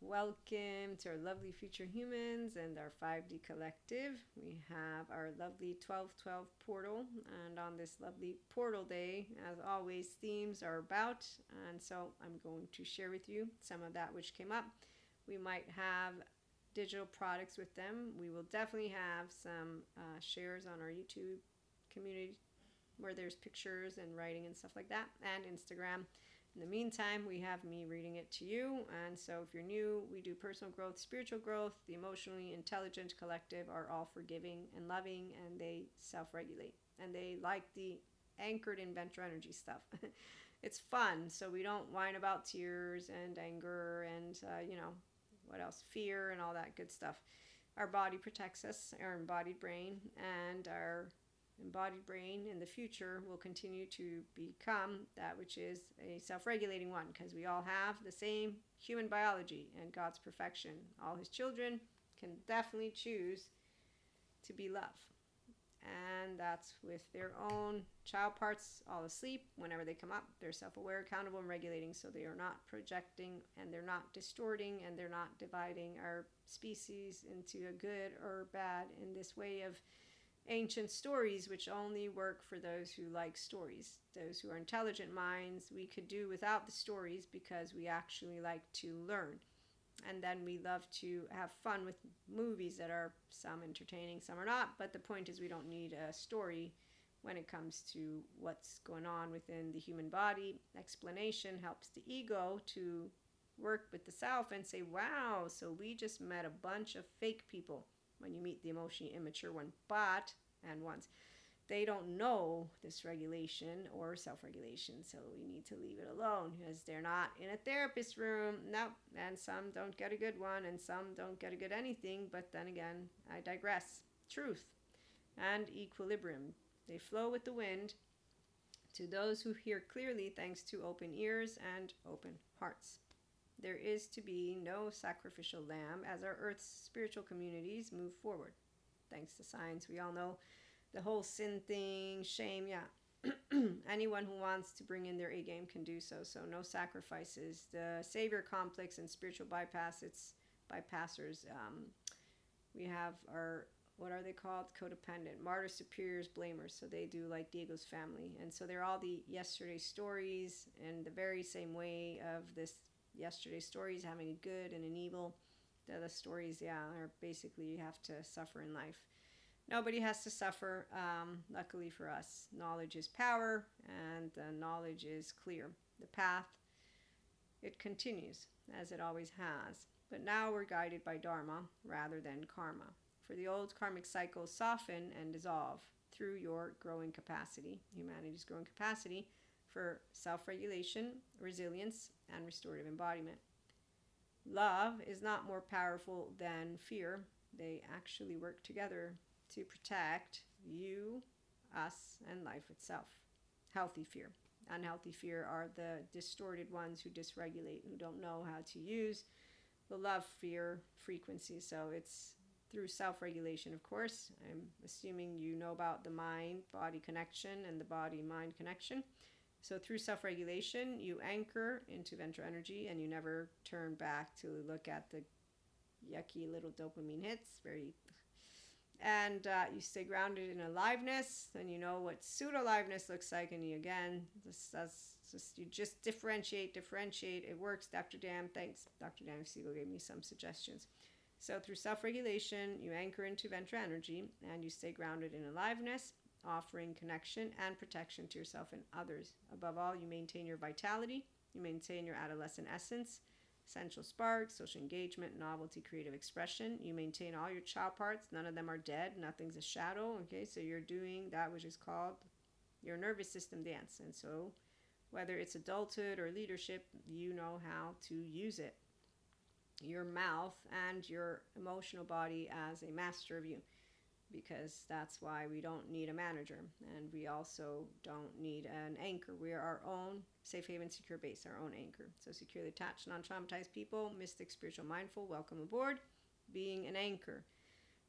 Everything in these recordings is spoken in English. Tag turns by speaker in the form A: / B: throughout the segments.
A: Welcome to our lovely future humans and our 5D collective. We have our lovely 1212 portal, and on this lovely portal day, as always, themes are about, and so I'm going to share with you some of that which came up. We might have digital products with them. We will definitely have some shares on our YouTube community where there's pictures and writing and stuff like that, and Instagram. In the meantime, we have me reading it to you. And so if you're new, we do personal growth, spiritual growth. The emotionally intelligent collective are all forgiving and loving, and they self-regulate. And they like the anchored in Ventral energy stuff. It's fun, so we don't whine about tears and anger and, what else? Fear and all that good stuff. Our body protects us, our embodied brain, and our embodied brain in the future will continue to become that which is a self-regulating one, because we all have the same human biology and God's perfection. All his children can definitely choose to be love, and that's with their own child parts all asleep. Whenever they come up, they're self-aware, accountable, and regulating, so they are not projecting, and they're not distorting, and they're not dividing our species into a good or bad in this way of ancient stories, which only work for those who like stories. Those who are intelligent minds, we could do without the stories, because we actually like to learn. And then we love to have fun with movies that are some entertaining, some are not. But the point is, we don't need a story when it comes to what's going on within the human body. Explanation helps the ego to work with the self and say, wow, so we just met a bunch of fake people. When you meet the emotionally immature one, and ones, they don't know this regulation or self-regulation, so we need to leave it alone, because they're not in a therapist room. Nope. And some don't get a good one, and some don't get a good anything. But then again, I digress. Truth and equilibrium, they flow with the wind to those who hear clearly, thanks to open ears and open hearts. There is to be no sacrificial lamb as our Earth's spiritual communities move forward. Thanks to science, we all know the whole sin thing, shame, yeah. Anyone who wants to bring in their A game can do so. So no sacrifices. The savior complex and spiritual bypassers. We have our, what are they called? Codependent, martyrs, superiors, blamers. So they do like Diego's family. And so they're all the yesterday stories, in the very same way of this yesterday stories having a good and an evil. The other stories, are basically you have to suffer in life. Nobody has to suffer, luckily for us. Knowledge is power, and the knowledge is clear. The path, it continues, as it always has. But now we're guided by Dharma rather than karma. For the old karmic cycles soften and dissolve through your growing capacity, humanity's growing capacity, for self-regulation, resilience, and restorative embodiment. Love is not more powerful than fear. They actually work together to protect you, us, and life itself. Healthy fear. Unhealthy fear are the distorted ones who dysregulate, who don't know how to use the love fear frequency. So it's through self-regulation, of course. I'm assuming you know about the mind-body connection and the body-mind connection. So through self-regulation, you anchor into ventral energy, and you never turn back to look at the yucky little dopamine hits. And you stay grounded in aliveness, and you know what pseudo-aliveness looks like. And you just differentiate. It works. Dr. Dan, thanks. Dr. Dan Siegel gave me some suggestions. So through self-regulation, you anchor into ventral energy, and you stay grounded in aliveness, offering connection and protection to yourself and others. Above all, you maintain your vitality, you maintain your adolescent essence, essential spark, social engagement, novelty, creative expression. You maintain all your child parts. None of them are dead. Nothing's a shadow. Okay, so you're doing that which is called your nervous system dance. And so whether it's adulthood or leadership, you know how to use it. Your mouth and your emotional body as a master of you, because that's why we don't need a manager, and we also don't need an anchor. We are our own safe haven, secure base, our own anchor. So securely attached, non-traumatized people, mystic, spiritual, mindful, welcome aboard. Being an anchor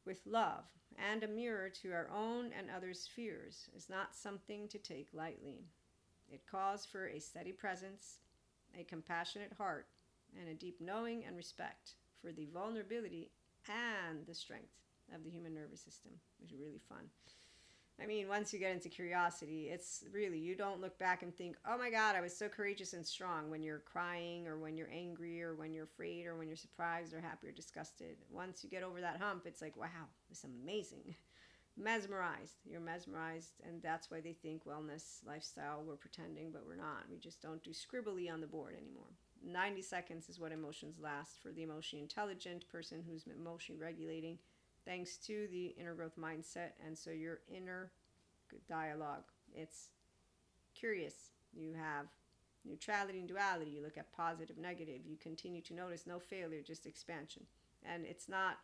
A: with love and a mirror to our own and others' fears is not something to take lightly. It calls for a steady presence, a compassionate heart, and a deep knowing and respect for the vulnerability and the strength of the human nervous system, which is really fun. I mean, once you get into curiosity, it's really, you don't look back and think, oh my God, I was so courageous and strong when you're crying or when you're angry or when you're afraid or when you're surprised or happy or disgusted. Once you get over that hump, it's like, wow, it's amazing. Mesmerized. You're mesmerized, and that's why they think wellness, lifestyle, we're pretending, but we're not. We just don't do scribbly on the board anymore. 90 seconds is what emotions last for the emotionally intelligent person who's emotionally regulating, thanks to the inner growth mindset. And so your inner dialogue, it's curious. You have neutrality and duality. You look at positive, negative. You continue to notice no failure, just expansion. And it's not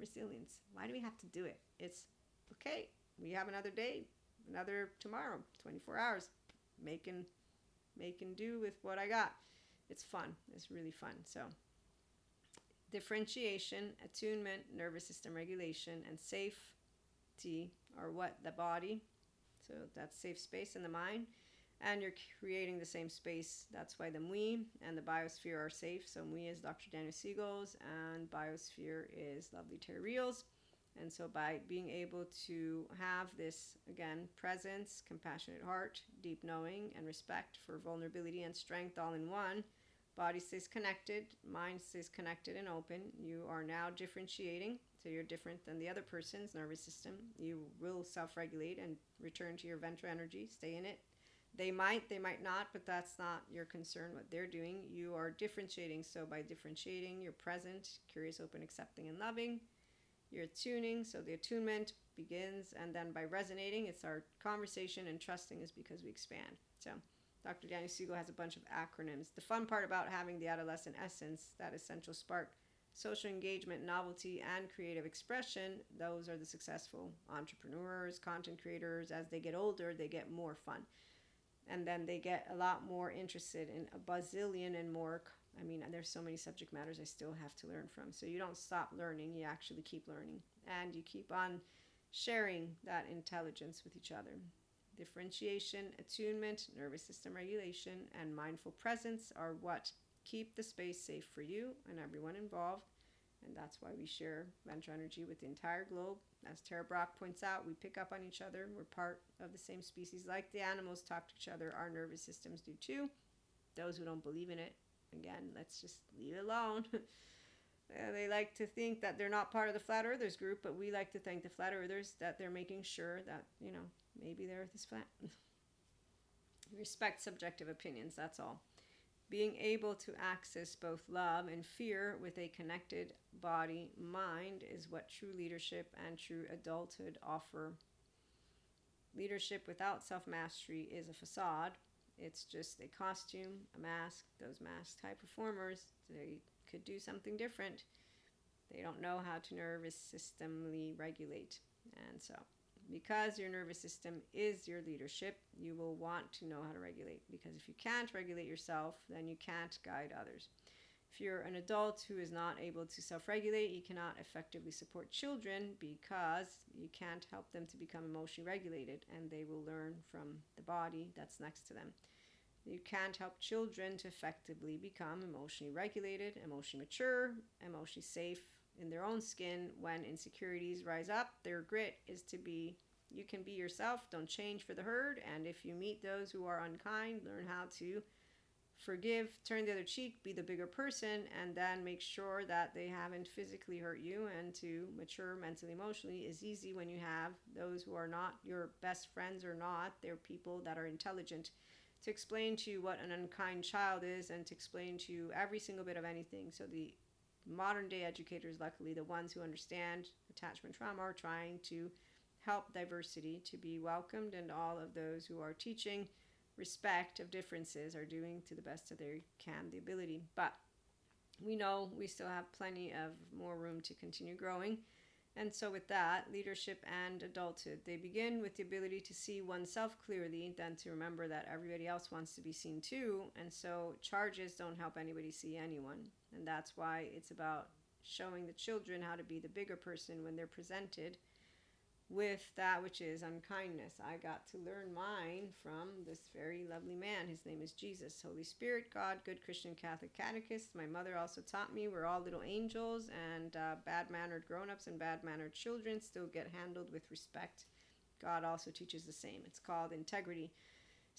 A: resilience. Why do we have to do it? It's okay. We have another day, another tomorrow, 24 hours, making do with what I got. It's fun. It's really fun. So differentiation, attunement, nervous system regulation, and safety are what the body. So that's safe space in the mind. And you're creating the same space. That's why the Mui and the biosphere are safe. So Mui is Dr. Daniel Siegel's and biosphere is lovely Terry Reels. And so by being able to have this, again, presence, compassionate heart, deep knowing, and respect for vulnerability and strength all in one, body stays connected, mind stays connected and open. You are now differentiating, so you're different than the other person's nervous system. You will self-regulate and return to your ventral energy, stay in it. They might not, but that's not your concern what they're doing. You are differentiating, so by differentiating, you're present, curious, open, accepting, and loving. You're attuning, so the attunement begins, and then by resonating, it's our conversation, and trusting is because we expand. So Dr. Daniel Siegel has a bunch of acronyms. The fun part about having the adolescent essence, that essential spark, social engagement, novelty, and creative expression, those are the successful entrepreneurs, content creators. As they get older, they get more fun. And then they get a lot more interested in a bazillion and more. I mean, there's so many subject matters I still have to learn from. So you don't stop learning, you actually keep learning. And you keep on sharing that intelligence with each other. Differentiation, attunement, nervous system regulation, and mindful presence are what keep the space safe for you and everyone involved. And that's why we share ventral energy with the entire globe. As Tara Brach points out, we pick up on each other. We're part of the same species. Like the animals talk to each other, our nervous systems do too. Those who don't believe in it, again, let's just leave it alone. They like to think that they're not part of the flat earthers group, but we like to thank the flat earthers that they're making sure that, maybe the earth is flat. Respect subjective opinions, that's all. Being able to access both love and fear with a connected body mind is what true leadership and true adulthood offer. Leadership without self-mastery is a facade. It's just a costume, a mask. Those masked high performers, they could do something different. They don't know how to nervous systemly regulate. And so because your nervous system is your leadership, you will want to know how to regulate. Because if you can't regulate yourself, then you can't guide others. If you're an adult who is not able to self-regulate, you cannot effectively support children because you can't help them to become emotionally regulated, and they will learn from the body that's next to them. You can't help children to effectively become emotionally regulated, emotionally mature, emotionally safe in their own skin. When insecurities rise up, their grit is to be, you can be yourself, don't change for the herd. And if you meet those who are unkind, learn how to forgive, turn the other cheek, be the bigger person, and then make sure that they haven't physically hurt you. And to mature mentally, emotionally is easy when you have those who are not your best friends or not. They're people that are intelligent to explain to you what an unkind child is and to explain to you every single bit of anything. So the modern day educators, luckily the ones who understand attachment trauma, are trying to help diversity to be welcomed, and all of those who are teaching respect of differences are doing to the best of their the ability. But we know we still have plenty of more room to continue growing. And so with that, leadership and adulthood, they begin with the ability to see oneself clearly, then to remember that everybody else wants to be seen too. And so charges don't help anybody see anyone. And that's why it's about showing the children how to be the bigger person when they're presented with that which is unkindness. I got to learn mine from this very lovely man. His name is Jesus, Holy Spirit, God, good Christian Catholic catechist. My mother also taught me we're all little angels, and bad-mannered grown-ups and bad-mannered children still get handled with respect. God also teaches the same. It's called integrity.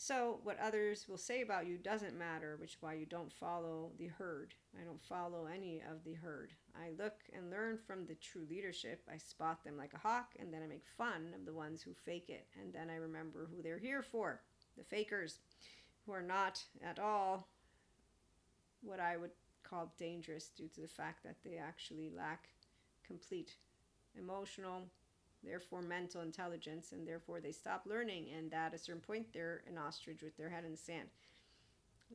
A: So what others will say about you doesn't matter, which is why you don't follow the herd. I don't follow any of the herd. I look and learn from the true leadership. I spot them like a hawk, and then I make fun of the ones who fake it. And then I remember who they're here for, the fakers, who are not at all what I would call dangerous due to the fact that they actually lack complete emotional, therefore mental intelligence, and therefore they stop learning, and at a certain point they're an ostrich with their head in the sand.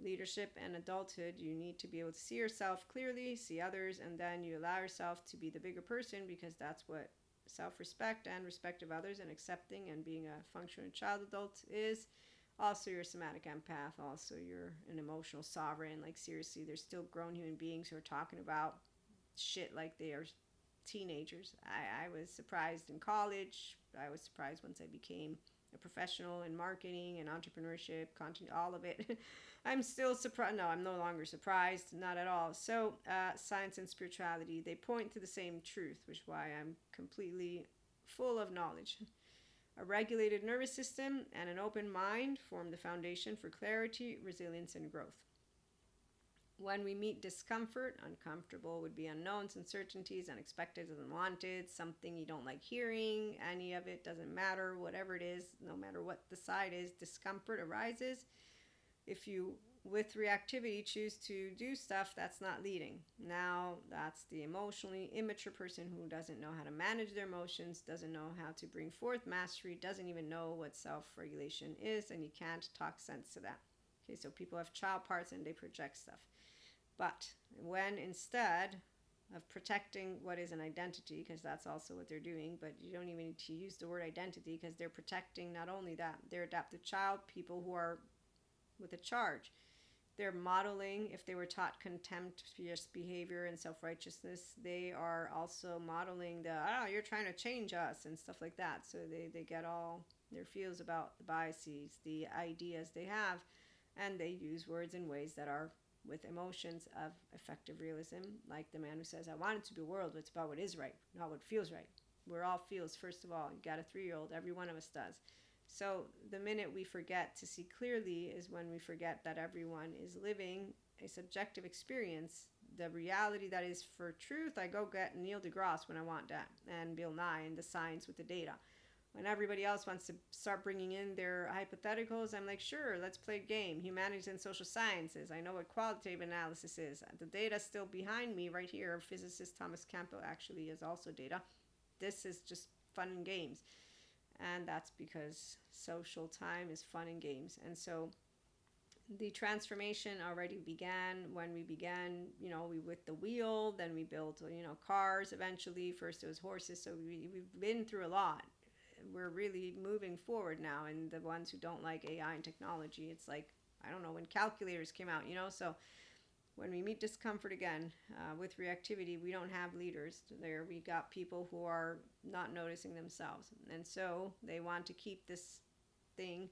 A: Leadership and adulthood, you need to be able to see yourself clearly, see others, and then you allow yourself to be the bigger person, because that's what self-respect and respect of others and accepting and being a functional child adult is. Also, you're a somatic empath. Also, you're an emotional sovereign. Like, seriously, there's still grown human beings who are talking about shit like they are teenagers. I was surprised in college. I was surprised once I became a professional in marketing and entrepreneurship, content, all of it. I'm still surprised. No, I'm no longer surprised. Not at all. So science and spirituality, they point to the same truth, which is why I'm completely full of knowledge. A regulated nervous system and an open mind form the foundation for clarity, resilience, and growth. When we meet discomfort, uncomfortable would be unknowns, uncertainties, unexpected, unwanted, something you don't like hearing, any of it doesn't matter, whatever it is, no matter what the side is, discomfort arises. If you, with reactivity, choose to do stuff that's not leading. Now, that's the emotionally immature person who doesn't know how to manage their emotions, doesn't know how to bring forth mastery, doesn't even know what self-regulation is, and you can't talk sense to that. Okay, so people have child parts and they project stuff. But when instead of protecting what is an identity, because that's also what they're doing, but you don't even need to use the word identity, because they're protecting not only that, they're adaptive child people who are with a charge. They're modeling, if they were taught contemptuous behavior and self-righteousness, they are also modeling the, you're trying to change us and stuff like that. So they get all their feels about the biases, the ideas they have, and they use words in ways that are with emotions of effective realism, like the man who says, I want it to be a world, but it's about what is right, not what feels right. We're all feels, first of all. You got a 3-year-old, every one of us does. So the minute we forget to see clearly is when we forget that everyone is living a subjective experience. The reality that is for truth, I go get Neil deGrasse when I want that, and Bill Nye and the science with the data. When everybody else wants to start bringing in their hypotheticals, I'm like, sure, let's play a game. Humanities and social sciences. I know what qualitative analysis is. The data's still behind me right here. Physicist Thomas Campbell actually is also data. This is just fun and games. And that's because social time is fun and games. And so the transformation already began when we began, we with the wheel, then we built, cars eventually. First it was horses. So we've been through a lot. We're really moving forward now, and the ones who don't like AI and technology, it's like, I don't know, when calculators came out, so when we meet discomfort again, with reactivity, we don't have leaders there. We got people who are not noticing themselves, and so they want to keep this thing,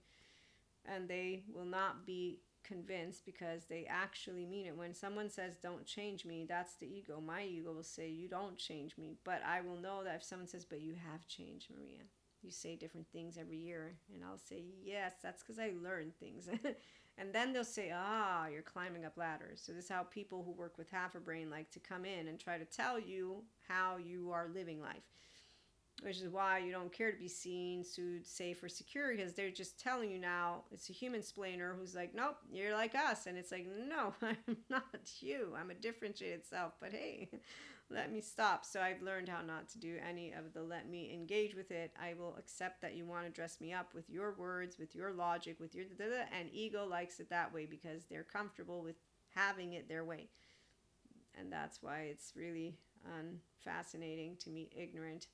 A: and they will not be convinced because they actually mean it. When someone says, don't change me, that's the ego. My ego will say, you don't change me, but I will know that if someone says, but you have changed, Maria. You say different things every year, and I'll say, yes, that's because I learned things. And then they'll say, you're climbing up ladders. So this is how people who work with half a brain like to come in and try to tell you how you are living life, which is why you don't care to be seen, sued, safe, or secure, because they're just telling you now. It's a human splainer who's like, nope, you're like us. And it's like, no, I'm not you. I'm a differentiated self, but hey, let me stop. So I've learned how not to do any of the let me engage with it. I will accept that you want to dress me up with your words, with your logic, with your da-da-da, and ego likes it that way because they're comfortable with having it their way. And that's why it's really fascinating to meet ignorant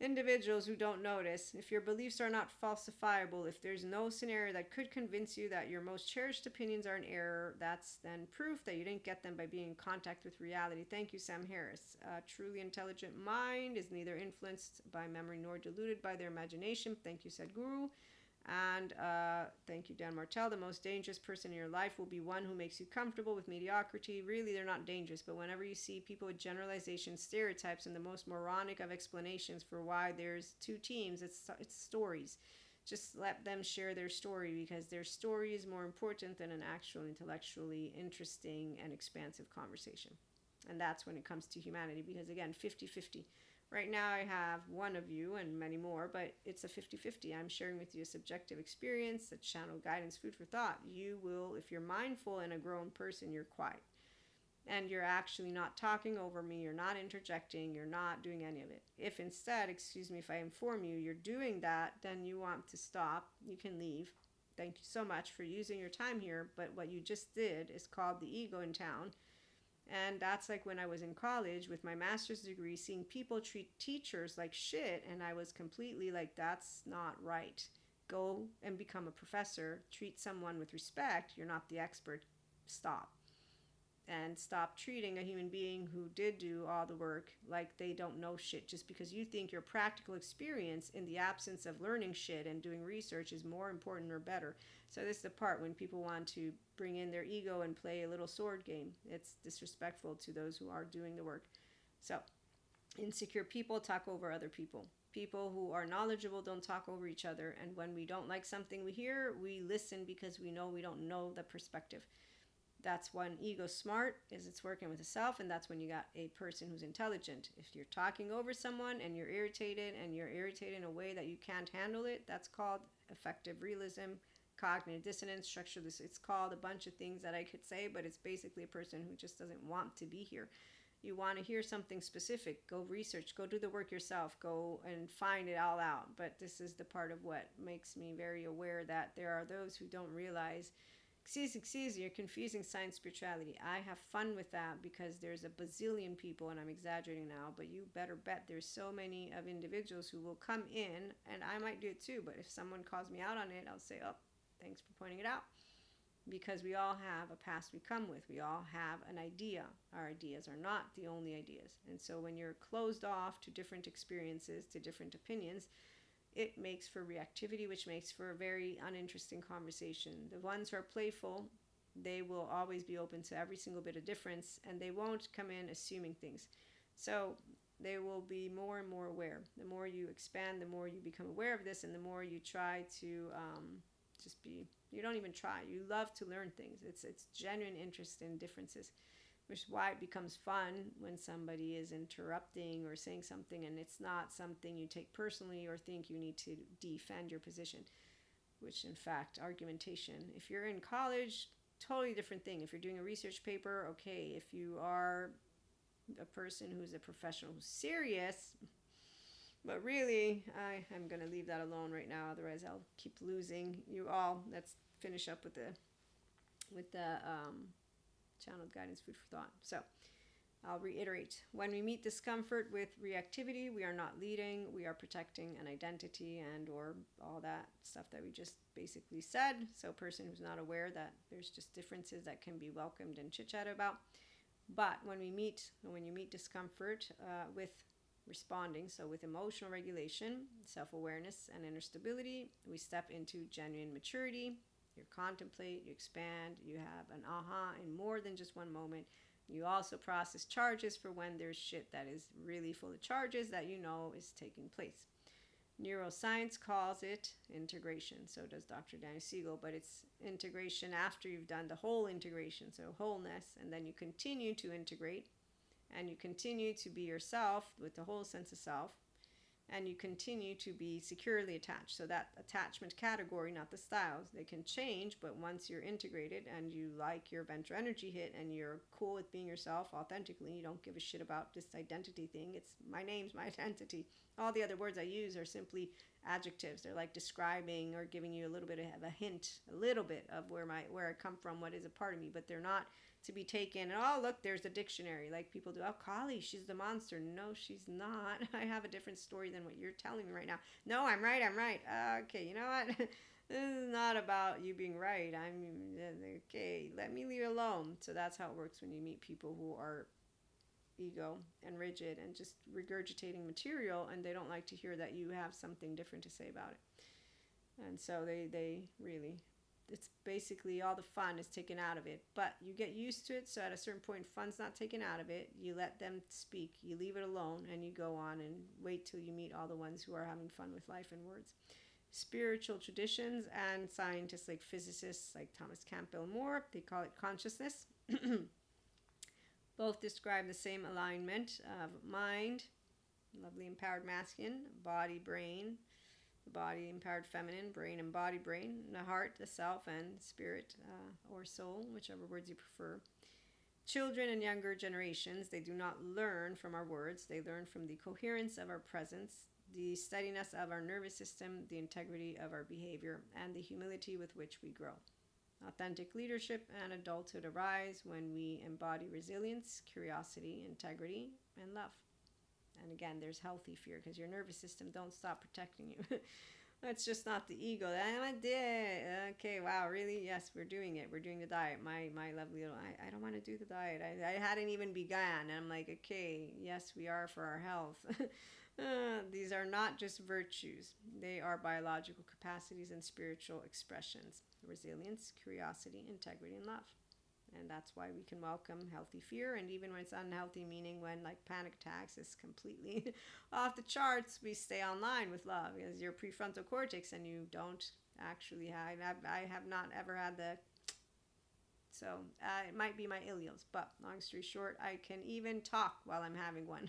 A: individuals who don't notice. If your beliefs are not falsifiable, if there's no scenario that could convince you that your most cherished opinions are in error, that's then proof that you didn't get them by being in contact with reality. Thank you, Sam Harris. A truly intelligent mind is neither influenced by memory nor deluded by their imagination. Thank you, Sadhguru. And thank you, Dan Martell. The most dangerous person in your life will be one who makes you comfortable with mediocrity. Really, they're not dangerous, but whenever you see people with generalizations, stereotypes, and the most moronic of explanations for why there's two teams, it's stories. Just let them share their story, because their story is more important than an actual intellectually interesting and expansive conversation. And that's when it comes to humanity, because again, 50-50. Right now I have one of you and many more, but it's a 50-50. I'm sharing with you a subjective experience, a channel guidance, food for thought. You will, if you're mindful and a grown person, you're quiet. And you're actually not talking over me, you're not interjecting, you're not doing any of it. If instead, excuse me if I inform you, you're doing that, then you want to stop, you can leave. Thank you so much for using your time here, but what you just did is called the ego in town. And that's like when I was in college with my master's degree, seeing people treat teachers like shit. And I was completely like, that's not right. Go and become a professor. Treat someone with respect. You're not the expert. Stop. And stop treating a human being who did do all the work like they don't know shit, just because you think your practical experience in the absence of learning shit and doing research is more important or better. So this is the part when people want to bring in their ego and play a little sword game. It's disrespectful to those who are doing the work. So insecure people talk over other people. People who are knowledgeable don't talk over each other. And when we don't like something we hear, we listen because we don't know the perspective. That's when ego's smart, is it's working with the self, and that's when you got a person who's intelligent. If you're talking over someone and you're irritated in a way that you can't handle it, that's called affective realism, cognitive dissonance, structuralist. It's called a bunch of things that I could say, but it's basically a person who just doesn't want to be here. You want to hear something specific, go research, go do the work yourself, go and find it all out. But this is the part of what makes me very aware that there are those who don't realize, excuse, you're confusing science spirituality. I have fun with that because there's a bazillion people, and I'm exaggerating now, but you better bet there's so many of individuals who will come in, and I might do it too, but if someone calls me out on it, I'll say, oh, thanks for pointing it out. Because we all have a past we come with. We all have an idea. Our ideas are not the only ideas. And so when you're closed off to different experiences, to different opinions, it makes for reactivity, which makes for a very uninteresting conversation. The ones who are playful, they will always be open to every single bit of difference, and they won't come in assuming things. So they will be more and more aware. The more you expand, the more you become aware of this, and the more you try to just be, you don't even try. You love to learn things. It's genuine interest in differences, which is why it becomes fun when somebody is interrupting or saying something and it's not something you take personally or think you need to defend your position, which in fact, argumentation. If you're in college, totally different thing. If you're doing a research paper, okay. If you are a person who's a professional who's serious, but really, I'm going to leave that alone right now. Otherwise, I'll keep losing you all. Let's finish up with the channeled guidance, food for thought. So I'll reiterate. When we meet discomfort with reactivity, we are not leading. We are protecting an identity and or all that stuff that we just basically said. So a person who's not aware that there's just differences that can be welcomed and chit-chatted about. But when you meet discomfort with responding, so with emotional regulation, self-awareness, and inner stability, we step into genuine maturity. You contemplate, you expand, you have an aha in more than just one moment. You also process charges for when there's shit that is really full of charges that you know is taking place. Neuroscience calls it integration. So does Dr. Daniel Siegel, but it's integration after you've done the whole integration, so wholeness, and then you continue to integrate. And you continue to be yourself with the whole sense of self. And you continue to be securely attached. So that attachment category, not the styles, they can change. But once you're integrated and you like your ventral energy hit and you're cool with being yourself authentically, you don't give a shit about this identity thing. It's my name's my identity. All the other words I use are simply adjectives. They're like describing or giving you a little bit of a hint, a little bit of where I come from, what is a part of me, but they're not to be taken. Oh, look, there's the dictionary. Like people do. Oh, Kali, she's the monster. No, she's not. I have a different story than what you're telling me right now. No, I'm right. I'm right. Okay, you know what? This is not about you being right. I'm okay. Let me leave it alone. So that's how it works when you meet people who are ego and rigid and just regurgitating material, and they don't like to hear that you have something different to say about it. And so they really, it's basically all the fun is taken out of it, but you get used to it. So at a certain point, fun's not taken out of it. You let them speak, you leave it alone, and you go on and wait till you meet all the ones who are having fun with life and words. Spiritual traditions and scientists like physicists like Thomas Campbell Moore, they call it consciousness. Both describe the same alignment of mind, lovely empowered masculine, body, brain, the body empowered feminine, brain and body brain, the heart, the self, and spirit or soul, whichever words you prefer. Children and younger generations, they do not learn from our words. They learn from the coherence of our presence, the steadiness of our nervous system, the integrity of our behavior, and the humility with which we grow. Authentic leadership and adulthood arise when we embody resilience, curiosity, integrity, and love. And again, there's healthy fear because your nervous system don't stop protecting you. That's just not the ego. I did. Okay, wow, really? Yes, we're doing it. We're doing the diet. My lovely little, I don't want to do the diet. I hadn't even begun. And I'm like, okay, yes, we are for our health. These are not just virtues. They are biological capacities and spiritual expressions. Resilience, curiosity, integrity, and love. And that's why we can welcome healthy fear. And even when it's unhealthy, meaning when like panic attacks is completely off the charts, we stay online with love because your prefrontal cortex and you don't actually have, I have not ever had the, so it might be my ileals, but long story short, I can even talk while I'm having one.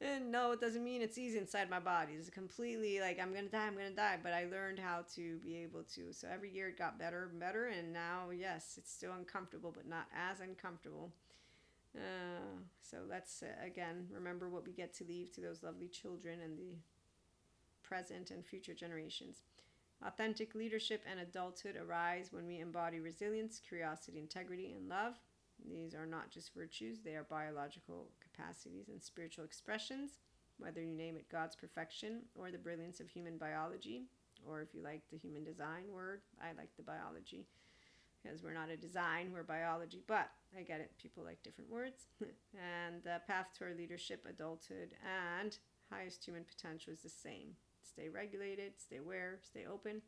A: And no, it doesn't mean it's easy inside my body. It's completely like, I'm going to die. But I learned how to be able to. So every year it got better and better. And now, yes, it's still uncomfortable, but not as uncomfortable. So let's, again, remember what we get to leave to those lovely children and the present and future generations. Authentic leadership and adulthood arise when we embody resilience, curiosity, integrity, and love. These are not just virtues, they are biological capacities and spiritual expressions, whether you name it God's perfection or the brilliance of human biology, or if you like the human design word, I like the biology, because we're not a design, we're biology, but I get it, people like different words. And the path toward leadership, adulthood, and highest human potential is the same. Stay regulated, stay aware, stay open,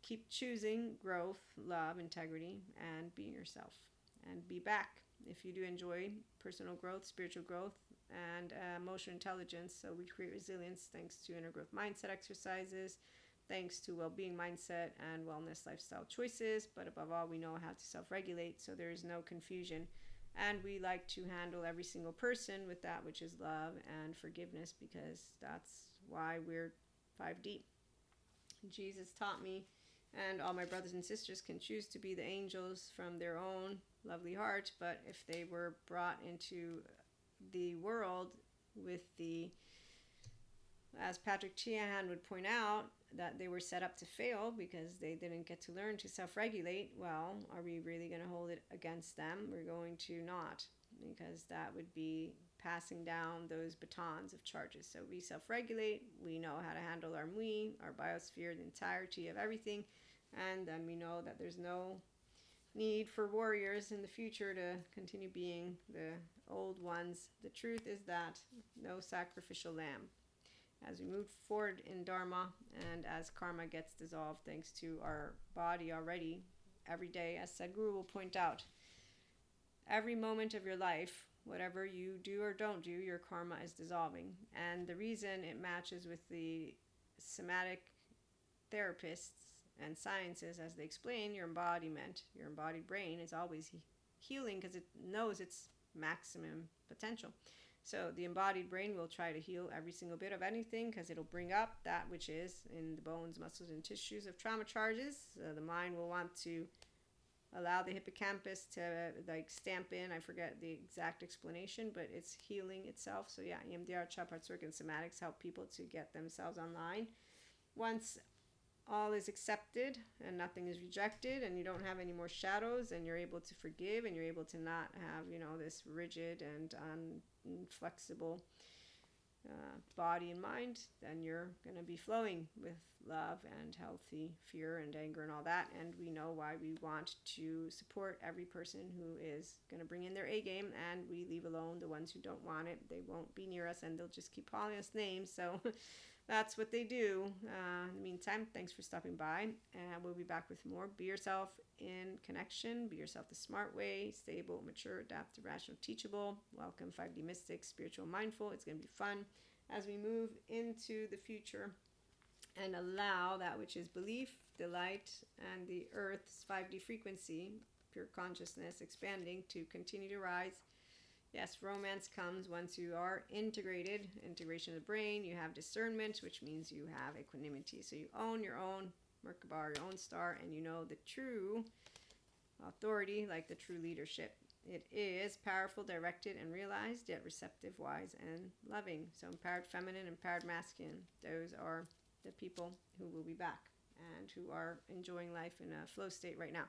A: keep choosing growth, love, integrity, and being yourself. And be back if you do enjoy personal growth, spiritual growth, and emotional intelligence. So we create resilience thanks to inner growth mindset exercises, thanks to well-being mindset and wellness lifestyle choices. But above all, we know how to self-regulate, so there is no confusion. And we like to handle every single person with that which is love and forgiveness, because that's why we're 5D. Jesus taught me, and all my brothers and sisters can choose to be the angels from their own lovely heart, but if they were brought into the world with the, as Patrick Tiahan would point out, that they were set up to fail because they didn't get to learn to self-regulate, well, are we really going to hold it against them? We're going to not, because that would be passing down those batons of charges. So we self-regulate, we know how to handle our mui, our biosphere, the entirety of everything, and then we know that there's no need for warriors in the future to continue being the old ones. The truth is that no sacrificial lamb. As we move forward in Dharma and as karma gets dissolved thanks to our body already, every day, as Sadhguru will point out, every moment of your life, whatever you do or don't do, your karma is dissolving. And the reason it matches with the somatic therapists and sciences, as they explain, your embodiment, your embodied brain is always healing because it knows its maximum potential. So the embodied brain will try to heal every single bit of anything because it'll bring up that which is in the bones, muscles, and tissues of trauma charges. The mind will want to allow the hippocampus to like stamp in. I forget the exact explanation, but it's healing itself. So yeah, EMDR, chakra work, and somatics help people to get themselves online once all is accepted and nothing is rejected and you don't have any more shadows and you're able to forgive and you're able to not have, this rigid and inflexible body and mind, then you're going to be flowing with love and healthy fear and anger and all that. And we know why we want to support every person who is going to bring in their A game, and we leave alone the ones who don't want it. They won't be near us and they'll just keep calling us names. So that's what they do. In the meantime, thanks for stopping by, and we'll be back with more. Be yourself in connection. Be yourself the smart way. Stable, mature, adaptive, rational, teachable. Welcome 5D Mystics, Spiritual, Mindful. It's going to be fun as we move into the future and allow that which is belief, delight, and the Earth's 5D frequency, pure consciousness, expanding to continue to rise. Yes, romance comes once you are integrated. Integration of the brain. You have discernment, which means you have equanimity. So you own your own Merkaba, your own star, and you know the true authority, like the true leadership. It is powerful, directed, and realized, yet receptive, wise, and loving. So empowered feminine, empowered masculine. Those are the people who will be back and who are enjoying life in a flow state right now.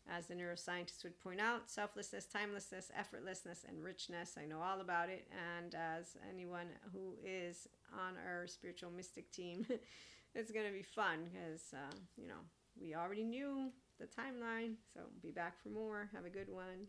A: As the neuroscientists would point out, selflessness, timelessness, effortlessness, and richness. I know all about it. And as anyone who is on our spiritual mystic team, it's going to be fun because, we already knew the timeline. So be back for more. Have a good one.